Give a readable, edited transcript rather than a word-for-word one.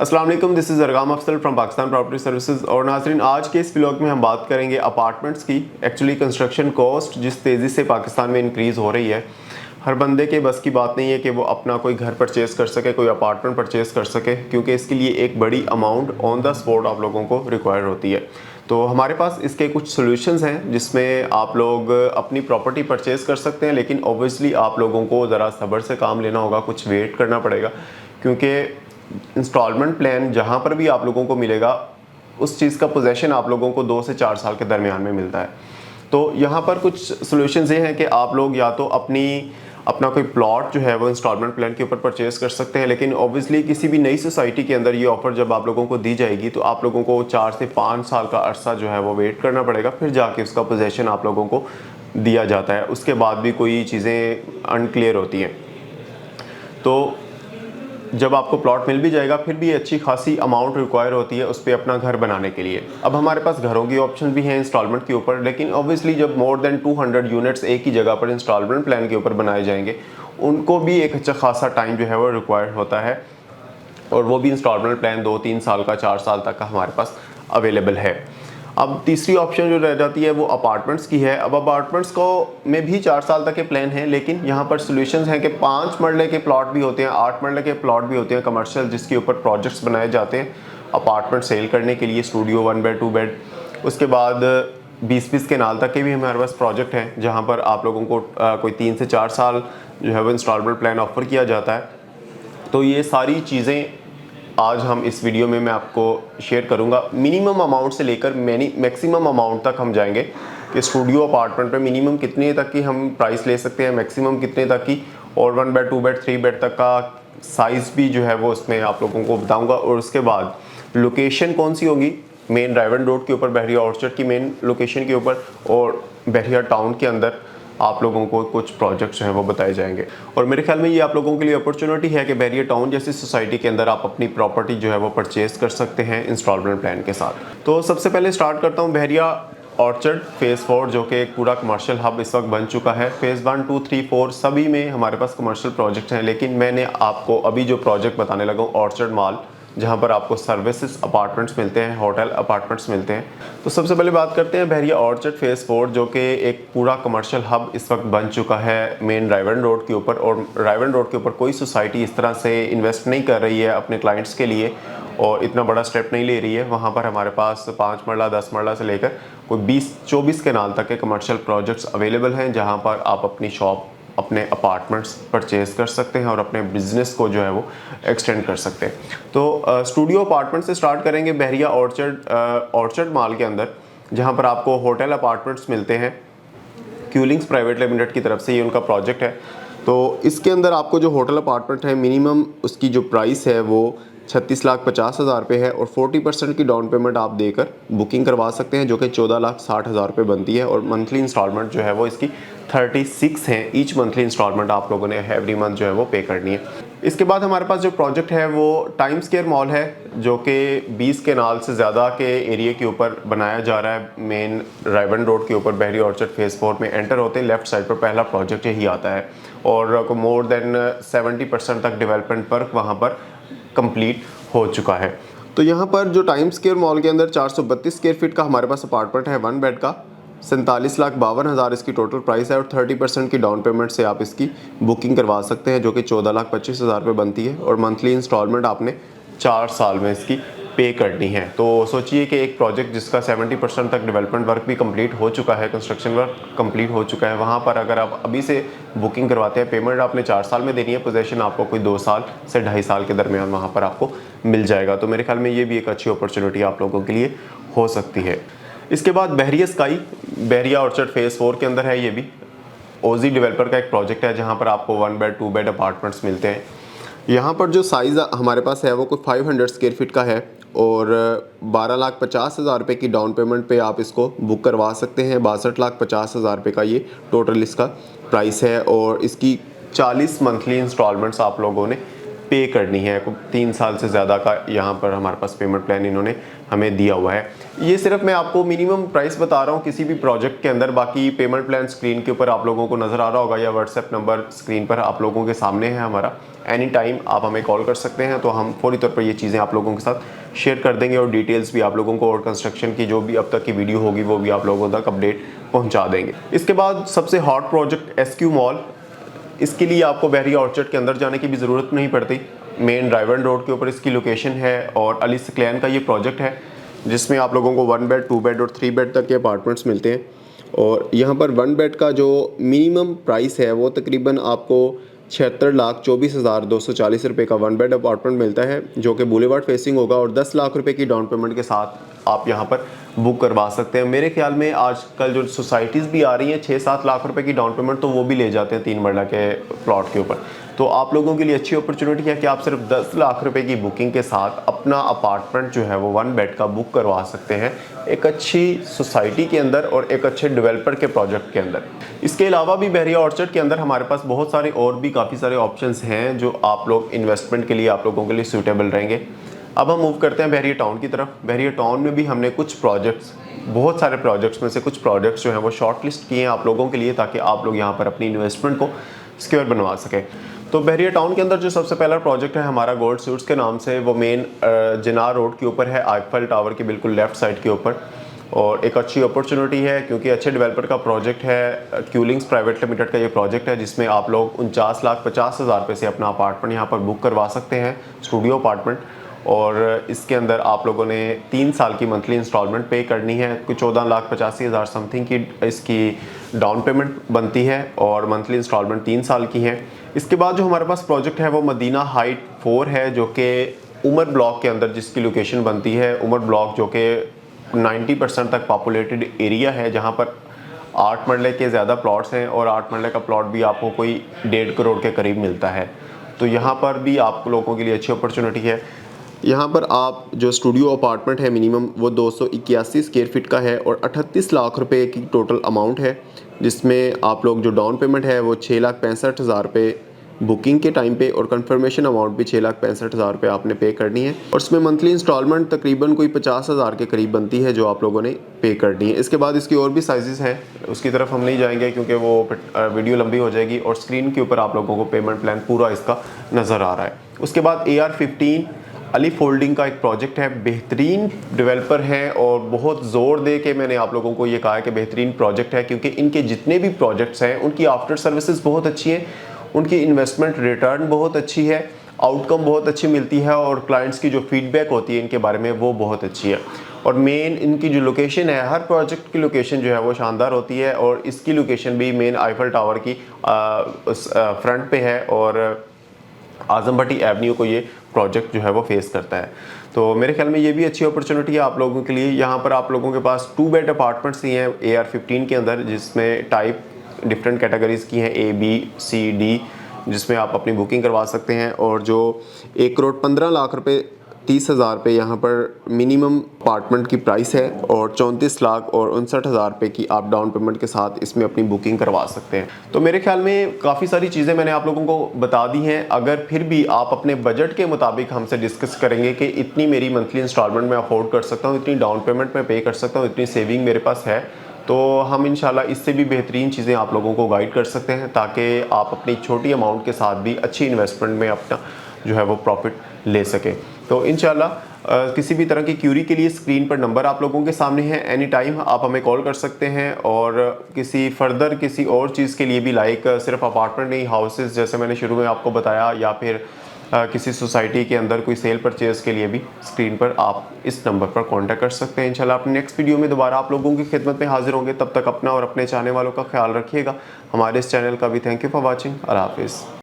अस्सलाम वालेकुम, this is Arqam Afzal from Pakistan property services. और नाज़रीन, आज के इस व्लॉग में हम बात करेंगे अपार्टमेंट्स की। एक्चुअली कंस्ट्रक्शन कॉस्ट जिस तेज़ी से पाकिस्तान में इंक्रीज़ हो रही है, हर बंदे के बस की बात नहीं है कि वो अपना कोई घर परचेज़ कर सके, कोई अपार्टमेंट परचेज़ कर सके, क्योंकि इसके लिए एक बड़ी अमाउंट ऑन द स्पॉट आप लोगों को रिक्वायर होती है। तो हमारे पास इसके कुछ सोल्यूशंस हैं जिसमें आप लोग अपनी प्रॉपर्टी परचेज़ कर सकते हैं, लेकिन ऑब्वियसली आप लोगों को ज़रा सब्र से काम लेना होगा, कुछ वेट करना पड़ेगा, क्योंकि इंस्टॉलमेंट प्लान जहाँ पर भी आप लोगों को मिलेगा उस चीज़ का पोजेशन आप लोगों को 2 से 4 साल के दरमियान में मिलता है। तो यहाँ पर कुछ सोल्यूशंस ये हैं कि आप लोग या तो अपना कोई प्लॉट जो है वो इंस्टॉलमेंट प्लान के ऊपर परचेज़ कर सकते हैं, लेकिन ऑब्वियसली किसी भी नई सोसाइटी के अंदर ये ऑफ़र जब आप लोगों को दी जाएगी तो आप लोगों को 4 से 5 साल का अरसा जो है वो वेट करना पड़ेगा, फिर जाके उसका पोजेशन आप लोगों को दिया जाता है। उसके बाद भी कोई चीज़ें अनक्लियर होती हैं। तो जब आपको प्लॉट मिल भी जाएगा फिर भी अच्छी खासी अमाउंट रिक्वायर होती है उस पर अपना घर बनाने के लिए। अब हमारे पास घरों की ऑप्शन भी हैं इंस्टॉलमेंट के ऊपर, लेकिन ऑब्वियसली जब मोर देन 200 यूनिट्स एक ही जगह पर इंस्टॉलमेंट प्लान के ऊपर बनाए जाएंगे, उनको भी एक अच्छा खासा टाइम जो है वो रिक्वायर्ड होता है, और वो भी इंस्टॉलमेंट प्लान 2-3 साल का, 4 साल तक का हमारे पास अवेलेबल है। अब तीसरी ऑप्शन जो रह जाती है वो अपार्टमेंट्स की है। अब अपार्टमेंट्स को में भी 4 साल तक के प्लान हैं, लेकिन यहाँ पर सोल्यूशंस हैं कि 5 मरले के प्लॉट भी होते हैं, 8 मरले के प्लॉट भी होते हैं कमर्शियल, जिसके ऊपर प्रोजेक्ट्स बनाए जाते हैं अपार्टमेंट सेल करने के लिए, स्टूडियो 1 बेड 2 बेड। उसके बाद 20-20 के नाल तक के भी हमारे पास प्रोजेक्ट हैं जहाँ पर आप लोगों को कोई 3 से 4 साल जो है वो इंस्टॉलमेंट प्लान ऑफर किया जाता है। तो ये सारी चीज़ें आज हम इस वीडियो में मैं आपको शेयर करूंगा। मिनिमम अमाउंट से लेकर मैक्सिमम अमाउंट तक हम जाएंगे कि स्टूडियो अपार्टमेंट पे मिनिमम कितने तक की हम प्राइस ले सकते हैं, मैक्सिमम कितने तक की, और 1 बेड 2 बेड 3 बेड तक का साइज़ भी जो है वो उसमें आप लोगों को बताऊंगा। और उसके बाद लोकेशन कौन सी होगी, मेन ड्राइवन रोड के ऊपर, बहरिया ऑर्चर्ड की मेन लोकेशन के ऊपर, और बहरिया टाउन के अंदर आप लोगों को कुछ प्रोजेक्ट्स हैं वो बताए जाएंगे। और मेरे ख्याल में ये आप लोगों के लिए अपॉर्चुनिटी है कि बहरिया टाउन जैसी सोसाइटी के अंदर आप अपनी प्रॉपर्टी जो है वो परचेज कर सकते हैं इंस्टॉलमेंट प्लान के साथ। तो सबसे पहले स्टार्ट करता हूँ बहरिया ऑर्चर्ड फेज़ 4, जो कि एक पूरा कमर्शियल हब इस वक्त बन चुका है। फेज़ 1, 2, 3, 4 सभी में हमारे पास कमर्शियल प्रोजेक्ट हैं, लेकिन मैंने आपको अभी जो प्रोजेक्ट बताने लगा हूँ ऑर्चर्ड मॉल, जहाँ पर आपको सर्विसेज अपार्टमेंट्स मिलते हैं, होटल अपार्टमेंट्स मिलते हैं। तो सबसे पहले बात करते हैं बहरिया ऑर्चर्ड फेज़ 4, जो कि एक पूरा कमर्शियल हब इस वक्त बन चुका है मेन रायवन रोड के ऊपर। और रायवन रोड के ऊपर कोई सोसाइटी इस तरह से इन्वेस्ट नहीं कर रही है अपने क्लाइंट्स के लिए और इतना बड़ा स्टेप नहीं ले रही है। वहाँ पर हमारे पास 5 मरला 10 मरला से लेकर कोई 20-24 के नाल तक के कमर्शियल प्रोजेक्ट्स अवेलेबल हैं, जहाँ पर आप अपनी शॉप, अपने अपार्टमेंट्स परचेज़ कर सकते हैं और अपने बिजनेस को जो है वो एक्सटेंड कर सकते हैं। तो स्टूडियो अपार्टमेंट से स्टार्ट करेंगे बहरिया ऑर्चर्ड मॉल के अंदर, जहां पर आपको होटल अपार्टमेंट्स मिलते हैं। क्यूलिंग्स प्राइवेट लिमिटेड की तरफ से ये उनका प्रोजेक्ट है। तो इसके अंदर आपको जो होटल अपार्टमेंट है, मिनिमम उसकी जो प्राइस है वो 36,50,000 रुपये है, और 40% की डाउन पेमेंट आप देकर बुकिंग करवा सकते हैं, जो कि 14,60,000 रुपये बनती है। और मंथली इंस्टॉलमेंट जो है वो इसकी 36 हैं। ईच मंथली इंस्टॉलमेंट आप लोगों ने एवरी मंथ जो है वो पे करनी है। इसके बाद हमारे पास जो प्रोजेक्ट है वो टाइम स्क्वायर मॉल है, जो कि 20 केनाल से ज़्यादा के एरिया के ऊपर बनाया जा रहा है। मेन रायवन रोड के ऊपर बहरिया ऑर्चर्ड फेज़ 4 में एंटर होते हैं, लेफ्ट साइड पर पहला प्रोजेक्ट यही आता है, और मोर देन 70% तक डेवलपमेंट वर्क वहाँ पर कंप्लीट हो चुका है। तो यहाँ पर जो टाइम स्क्वायर मॉल के अंदर 432 स्क्वायर फीट का हमारे पास अपार्टमेंट है 1 बेड का, 47,52,000 इसकी टोटल प्राइस है, और 30% की डाउन पेमेंट से आप इसकी बुकिंग करवा सकते हैं, जो कि 14,25,000 रुपये बनती है। और मंथली इंस्टॉलमेंट आपने 4 साल में इसकी पे करनी है। तो सोचिए कि एक प्रोजेक्ट जिसका 70% तक डेवलपमेंट वर्क भी कंप्लीट हो चुका है, कंस्ट्रक्शन वर्क कंप्लीट हो चुका है, वहाँ पर अगर आप अभी से बुकिंग करवाते हैं, पेमेंट आपने 4 साल में देनी है, पोजेशन आपको कोई 2 साल से 2.5 साल के दरमियान वहाँ पर आपको मिल जाएगा। तो मेरे ख्याल में ये भी एक अच्छी अपॉर्चुनिटी आप लोगों के लिए हो सकती है। इसके बाद बहरिया स्काई, बहरिया ऑर्चर्ड फेज़ 4 के अंदर है। ये भी ओजी डेवलपर का एक प्रोजेक्ट है, जहाँ पर आपको 1 बेड 2 बेड अपार्टमेंट्स मिलते हैं। यहाँ पर जो साइज़ हमारे पास है वो कुछ 500 स्क्वायर फीट का है, और 12,50,000 रुपये की डाउन पेमेंट पे आप इसको बुक करवा सकते हैं। 62,50,000 रुपये का ये टोटल इसका प्राइस है, और इसकी 40 मंथली इंस्टॉलमेंट्स आप लोगों ने पे करनी है। 3 साल से ज़्यादा का यहाँ पर हमारे पास पेमेंट प्लान इन्होंने हमें दिया हुआ है। ये सिर्फ मैं आपको मिनिमम प्राइस बता रहा हूँ किसी भी प्रोजेक्ट के अंदर। बाकी पेमेंट प्लान स्क्रीन के ऊपर आप लोगों को नज़र आ रहा होगा या व्हाट्सएप नंबर स्क्रीन पर आप लोगों के सामने है हमारा। एनी टाइम आप हमें कॉल कर सकते हैं, तो हम फौरी तौर पर ये चीज़ें आप लोगों के साथ शेयर कर देंगे और डिटेल्स भी आप लोगों को और कंस्ट्रक्शन की जो भी अब तक की वीडियो होगी वो भी आप लोगों तक अपडेट पहुँचा देंगे। इसके बाद सबसे हॉट प्रोजेक्ट SQ मॉल। इसके लिए आपको बहरिया ऑर्चर्ड के अंदर जाने की भी ज़रूरत नहीं पड़ती। मेन ड्राइवर रोड के ऊपर इसकी लोकेशन है और अली सकलैन का ये प्रोजेक्ट है जिसमें आप लोगों को 1 बेड, 2 बेड और 3 बेड तक के अपार्टमेंट्स मिलते हैं। और यहाँ पर 1 बेड का जो मिनिमम प्राइस है वो तकरीबन आपको 76,24,240 रुपये का 1 बेड अपार्टमेंट मिलता है, जो कि बुलेवार्ड फेसिंग होगा और 10 लाख रुपए की डाउन पेमेंट के साथ आप यहाँ पर बुक करवा सकते हैं। मेरे ख्याल में आजकल जो सोसाइटीज़ भी आ रही हैं 6-7 लाख रुपए की डाउन पेमेंट तो वो भी ले जाते हैं 3 मरला के प्लॉट के ऊपर। तो आप लोगों के लिए अच्छी अपॉर्चुनिटी है कि आप सिर्फ 10 लाख रुपए की बुकिंग के साथ अपना अपार्टमेंट जो है वो 1 बेड का बुक करवा सकते हैं एक अच्छी सोसाइटी के अंदर और एक अच्छे डेवलपर के प्रोजेक्ट के अंदर। इसके अलावा भी बहरिया ऑर्चर्ड के अंदर हमारे पास बहुत सारे और भी काफ़ी सारे ऑप्शंस हैं जो आप लोग इन्वेस्टमेंट के लिए आप लोगों के लिए सूटेबल रहेंगे। अब हम मूव करते हैं बहरिया टाउन की तरफ। बहरिया टाउन में भी हमने कुछ प्रोजेक्ट्स, बहुत सारे प्रोजेक्ट्स में से कुछ प्रोजेक्ट्स जो हैं वो शॉर्ट लिस्ट किए हैं आप लोगों के लिए, ताकि आप लोग यहाँ पर अपनी इन्वेस्टमेंट को सिक्योर बनवा सकें। तो बहरिया टाउन के अंदर जो सबसे पहला प्रोजेक्ट है हमारा गोल्ड सूट्स के नाम से, वो मेन जिनार रोड के ऊपर है, आईफल टावर के बिल्कुल लेफ्ट साइड के ऊपर। और एक अच्छी अपॉर्चुनिटी है क्योंकि अच्छे डेवलपर का प्रोजेक्ट है। क्यूलिंग्स प्राइवेट लिमिटेड का ये प्रोजेक्ट है जिसमें आप लोग 49,50,000 रुपये से अपना अपार्टमेंट यहाँ पर बुक करवा सकते हैं, स्टूडियो अपार्टमेंट। और इसके अंदर आप लोगों ने 3 साल की मंथली इंस्टॉलमेंट पे करनी है। कुछ 14,85,000 समथिंग की इसकी डाउन पेमेंट बनती है और मंथली इंस्टॉलमेंट 3 साल की है। इसके बाद जो हमारे पास प्रोजेक्ट है वो मदीना हाइट 4 है, जो कि उमर ब्लॉक के अंदर जिसकी लोकेशन बनती है। उमर ब्लॉक जो कि 90% तक पॉपुलेटेड एरिया है, जहाँ पर 8 मरले के ज़्यादा प्लॉट्स हैं और 8 मरले का प्लॉट भी आपको कोई 1.5 करोड़ के करीब मिलता है। तो यहाँ पर भी आप लोगों के लिए अच्छी अपॉर्चुनिटी है। यहाँ पर आप जो स्टूडियो अपार्टमेंट है मिनिमम वो 281 स्क्वायर फीट का है और 38 लाख रुपए की टोटल अमाउंट है, जिसमें आप लोग जो डाउन पेमेंट है वो 6,65,000 रुपये बुकिंग के टाइम पे और कंफर्मेशन अमाउंट भी 6,65,000 रुपये आपने पे करनी है। और इसमें मंथली इंस्टॉलमेंट तकरीबन कोई 50,000 के करीब बनती है जो आप लोगों ने पे करनी है। इसके बाद इसकी और भी साइजेस हैं, उसकी तरफ हम नहीं जाएंगे क्योंकि वो वीडियो लंबी हो जाएगी और स्क्रीन के ऊपर आप लोगों को पेमेंट प्लान पूरा इसका नज़र आ रहा है। उसके बाद AR-15 अली फोल्डिंग का एक प्रोजेक्ट है, बेहतरीन डेवलपर है और बहुत ज़ोर दे के मैंने आप लोगों को ये कहा है कि बेहतरीन प्रोजेक्ट है क्योंकि इनके जितने भी प्रोजेक्ट्स हैं उनकी आफ्टर सर्विसेज बहुत अच्छी है, उनकी इन्वेस्टमेंट रिटर्न बहुत अच्छी है, आउटकम बहुत अच्छी मिलती है और क्लाइंट्स की जो फीडबैक होती है इनके बारे में वो बहुत अच्छी है। और मेन इनकी जो लोकेशन है, हर प्रोजेक्ट की लोकेशन जो है वो शानदार होती है और इसकी लोकेशन भी मेन आईफल टावर की फ्रंट पे है और आजम भट्टी एवेन्यू को ये प्रोजेक्ट जो है वो फेस करता है। तो मेरे ख्याल में ये भी अच्छी अपॉर्चुनिटी है आप लोगों के लिए। यहाँ पर आप लोगों के पास 2 बेड अपार्टमेंट्स ही हैं AR-15 के अंदर, जिसमें टाइप डिफरेंट कैटेगरीज़ की हैं A, B, C, D, जिसमें आप अपनी बुकिंग करवा सकते हैं। और जो 1,15,30,000 रुपये यहाँ पर मिनिमम अपार्टमेंट की प्राइस है और 34,59,000 रुपये की आप डाउन पेमेंट के साथ इसमें अपनी बुकिंग करवा सकते हैं। तो मेरे ख्याल में काफ़ी सारी चीज़ें मैंने आप लोगों को बता दी हैं। अगर फिर भी आप अपने बजट के मुताबिक हमसे डिस्कस करेंगे कि इतनी मेरी मंथली इंस्टॉलमेंट मैं अफोर्ड कर सकता हूँ, इतनी डाउन पेमेंट मैं पे कर सकता हूँ, इतनी सेविंग मेरे पास है, तो हम इंशाल्लाह इससे भी बेहतरीन चीज़ें आप लोगों को गाइड कर सकते हैं ताकि आप अपनी छोटी अमाउंट के साथ भी अच्छी इन्वेस्टमेंट में अपना जो है वो प्रॉफिट ले सकें। तो इंशाल्लाह किसी भी तरह की क्यूरी के लिए स्क्रीन पर नंबर आप लोगों के सामने है, एनी टाइम आप हमें कॉल कर सकते हैं। और किसी फर्दर किसी और चीज़ के लिए भी, लाइक सिर्फ अपार्टमेंट नहीं, हाउसेस जैसे मैंने शुरू में आपको बताया, या फिर किसी सोसाइटी के अंदर कोई सेल परचेज़ के लिए भी स्क्रीन पर आप इस नंबर पर कांटेक्ट कर सकते हैं। इंशाल्लाह अपने नेक्स्ट वीडियो में दोबारा आप लोगों की खिदमत में हाजिर होंगे। तब तक अपना और अपने चाहने वालों का ख्याल रखिएगा। हमारे इस चैनल का भी थैंक यू फॉर वॉचिंग। अल्लाह हाफिज़।